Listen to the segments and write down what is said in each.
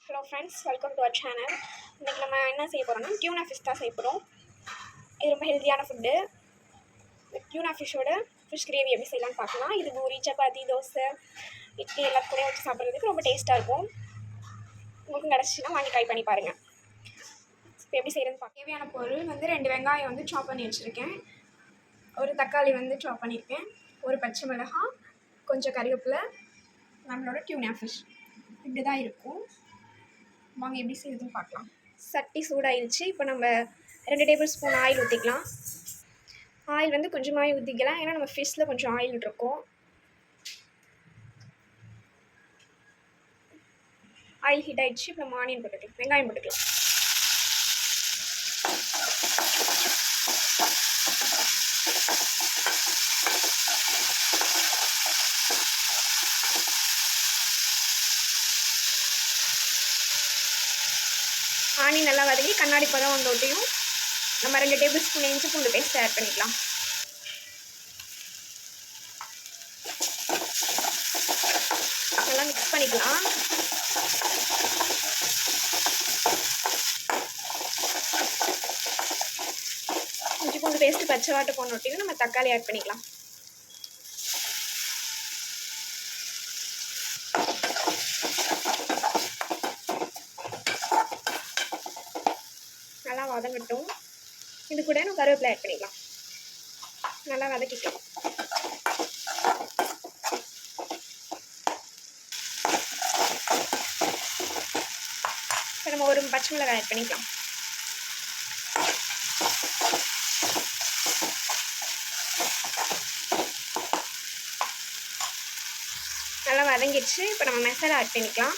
Hello friends, welcome to our channel. இன்றைக்கி நம்ம என்ன செய்ய போகிறோம்னா டியூனா ஃபிஷ் தான் செய்ய போகிறோம். இது ரொம்ப ஹெல்த்தியான ஃபுட்டு. டியூனா ஃபிஷ்ஷோட ஃபிஷ் கிரேவி எப்படி செய்யலாம்னு பார்க்கலாம். இது பூரி, சப்பாத்தி, தோசை, இட்லி எல்லாத்துக்கூடயும் வச்சு சாப்பிட்றதுக்கு ரொம்ப டேஸ்ட்டாக இருக்கும். உங்களுக்கும் கிடச்சிச்சின்னா வாங்கி ட்ரை பண்ணி பாருங்கள். இப்போ எப்படி செய்கிறதுன்னு பார்க்க தேவையான பொருள் வந்து 2 வெங்காயம் வந்து சாப் பண்ணி வச்சுருக்கேன், ஒரு தக்காளி வந்து சாப் பண்ணியிருக்கேன், ஒரு பச்சை மிளகாய், கொஞ்சம் கறிவேப்பிலை, நம்மளோட டியூனா ஃபிஷ் இப்படி தான் இருக்கும். வாங்க எப்படி செய்யுதுன்னு பார்க்கலாம். சட்டி சூடாயிருச்சு. இப்போ நம்ம 2 டேபிள் ஸ்பூன் ஆயில் ஊற்றிக்கலாம். ஆயில் வந்து கொஞ்சமாகவே ஊற்றிக்கலாம், ஏன்னா நம்ம ஃபிஷ்ஷில் கொஞ்சம் ஆயில் இருக்கும். ஆயில் ஹீட் ஆகிடுச்சு. இப்போ நம்ம ஆனியன் போட்டுக்கலாம், வெங்காயம் போட்டுக்கலாம். ஆனியன் நல்லா வதக்கி கண்ணாடி பதம் வந்தோட்டையும் நம்ம 2 டேபிள் ஸ்பூன் இஞ்சி பூண்டு பேஸ்ட் ஆட் பண்ணிக்கலாம். நல்லா மிக்ஸ் பண்ணிக்கலாம். இஞ்சி பூண்டு பேஸ்ட்டு பச்சை வாட்டை போனோட்டையும் நம்ம தக்காளி ஆட் பண்ணிக்கலாம். நல்லா வதங்கட்டும். இது கூட நம்ம கருவேப்பிலை ஆட் பண்ணிக்கலாம். நல்லா வதக்கிக்கலாம். இப்போ நம்ம ஒரு பச்சை மிளகாய் ஆட் பண்ணிக்கலாம். நல்லா வதங்கிடுச்சு. இப்போ நம்ம மசாலா ஆட் பண்ணிக்கலாம்.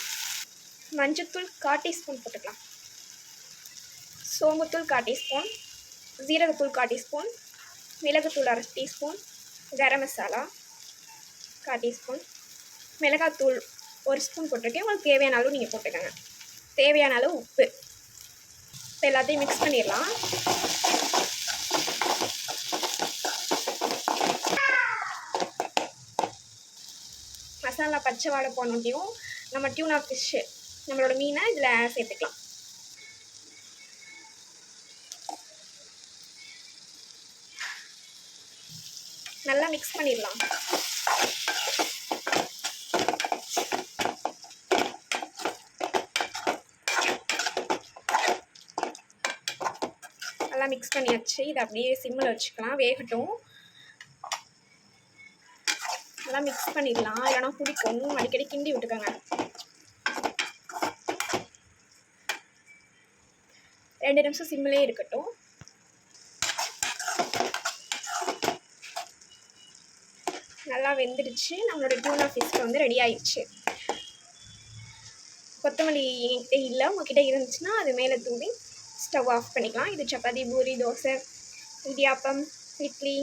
மஞ்சத்தூள் 1/4 டீஸ்பூன் போட்டுக்கலாம், சோம்புத்தூள் 1/4 டீஸ்பூன், ஜீரகத்தூள் 1/4 டீஸ்பூன், மிளகுத்தூள் 1/2 டீஸ்பூன், கரம் மசாலா 1/4 டீஸ்பூன், மிளகாத்தூள் 1 ஸ்பூன் போட்டிருக்கேன். உங்களுக்கு தேவையான அளவு நீங்கள் போட்டுக்கோங்க. தேவையான அளவு உப்பு. இப்போ எல்லாத்தையும் மிக்ஸ் பண்ணிடலாம். மசாலா பச்சை வாடை போனோட்டையும் நம்ம டியூனா ஃபிஷ்ஷு, நம்மளோட மீனை இதில் சேர்த்துக்கலாம். நல்லா மிக்ஸ் பண்ணிடலாம். நல்லா மிக்ஸ் பண்ணியாச்சு. இதை அப்படியே சிம்மில் வச்சுக்கலாம், வேகட்டும். நல்லா மிக்ஸ் பண்ணிடலாம், இல்லைனா பிடிக்கும். அடிக்கடி கிண்டி விட்டுக்கோங்க. 2 நிமிஷம் சிம்மிலே இருக்கட்டும். நல்லா வெந்துடுச்சு. நம்மளோட டியூனா ஃபிஷ் வந்து ரெடி ஆயிடுச்சு. கொத்தமல்லி என்கிட்ட இல்லை, உங்ககிட்ட இருந்துச்சுன்னா அது மேலே தூவி ஸ்டவ் ஆஃப் பண்ணிக்கலாம். இது சப்பாத்தி, பூரி, தோசை, இடியாப்பம், இட்லி,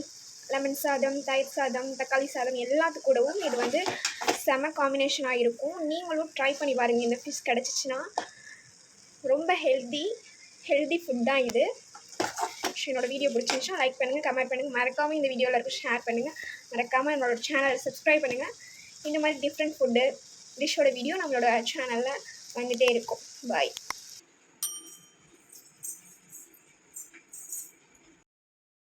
லெமன் சாதம், தயிர் சாதம், தக்காளி சாதம் எல்லாத்துக்கூடவும் இது வந்து செம காம்பினேஷனாக இருக்கும். நீங்களும் ட்ரை பண்ணி பாருங்கள். இந்த ஃபிஷ் கிடச்சிச்சின்னா ரொம்ப ஹெல்தி ஃபுட் தான் இது. என்னோடய வீடியோ பிடிச்சிருந்துச்சுன்னா லைக் பண்ணுங்கள், கமெண்ட் பண்ணுங்கள், மறக்காமல் இந்த வீடியோவில் இருக்கும் ஷேர் பண்ணுங்கள். மறக்காமல் என்னோடய சேனலை சப்ஸ்கிரைப் பண்ணுங்கள். இந்த மாதிரி டிஃப்ரெண்ட் ஃபுட்டு டிஷ்ஷோட வீடியோ நம்மளோட சேனலில் வந்துகிட்டே இருக்கும். பாய்.